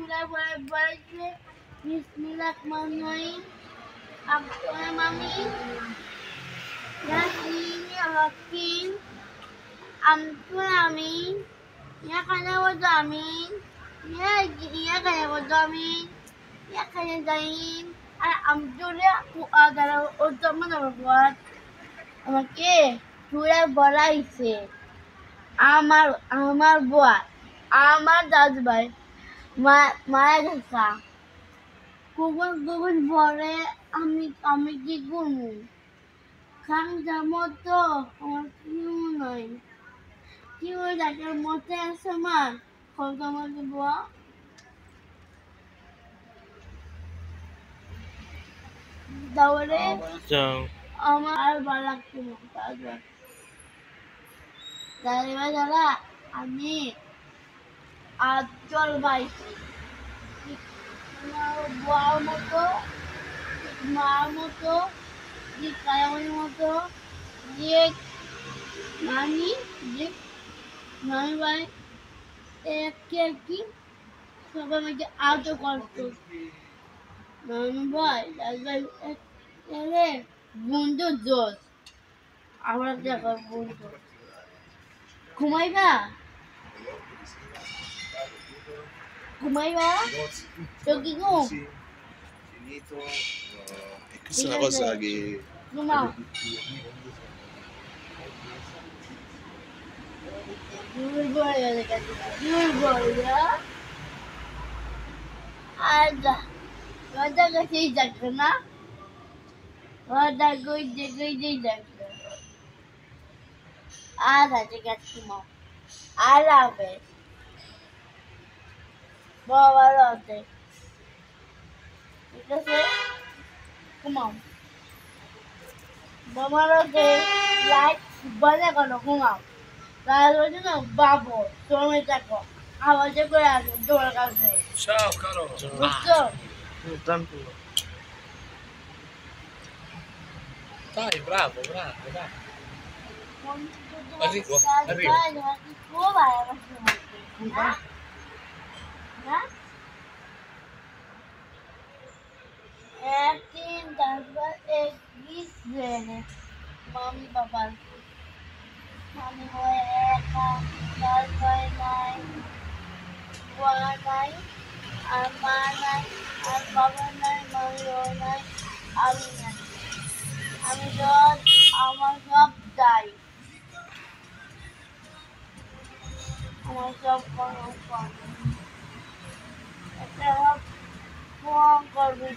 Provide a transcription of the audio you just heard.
Bismillahirrahmanirrahim. Abdul Mami, Yasin Hakim, Amtul Amin, Ya Kana Wadamin, Ya Kana Wadamin, Ya Kana Dain, আর আমজুলে আদার ওর জন্য আমার আমাকে চুড়ে বলাইছে আমার আমার বুয়া আমার দাদু ভাই মারা গেছে কুকুর কুকুর ভরে আমি কি করবো খান যাবো তো আমার কেউ নাই কি হয়ে যাকে মতে আছে আমার কত আমাকে বুয়া তাহলে আমার আর ভালো লাগছে না দাদা আমি আজল পাইছি বুয়ার মতো মার মতো কায়ামনির মতো যে নানি যে নানি ভাই একে কি সবাই আমাকে আজও করতো নানু ভাই দাদাই বন্ধু জোর আমার দেখা বন্ধু ঘুমাইবা ঘুমাইবা তো কি ঘুম Questa è una cosa che ঘুমাও আচ্ছা কথা কাছেই যাচ্ছে না কথা কইতে কইতেই যাচ্ছে আচ্ছা ঠিক আছে ঘুমাও আল্লাহ হাফেজ বাবার হাতে ঠিক আছে ঘুমাও বাবার হাতে লাইট বন্ধ করো ঘুমাও তাহলে না বাবু তুমি থাকো আওয়াজে করে আসো দৌড় কাছে ciao caro বুঝছো tranquillo dai bravo bravo Arrivo, arrivo. একদিন তারপর এক গিস দেনে মামি বাবার মামি হয়ে একা তারপরে নাই বুয়া নাই আর মা নাই আর বাবা নাই মামিও নাই আমি নাই আমি আমার সব দাই আমার সব একটা ফোন করবে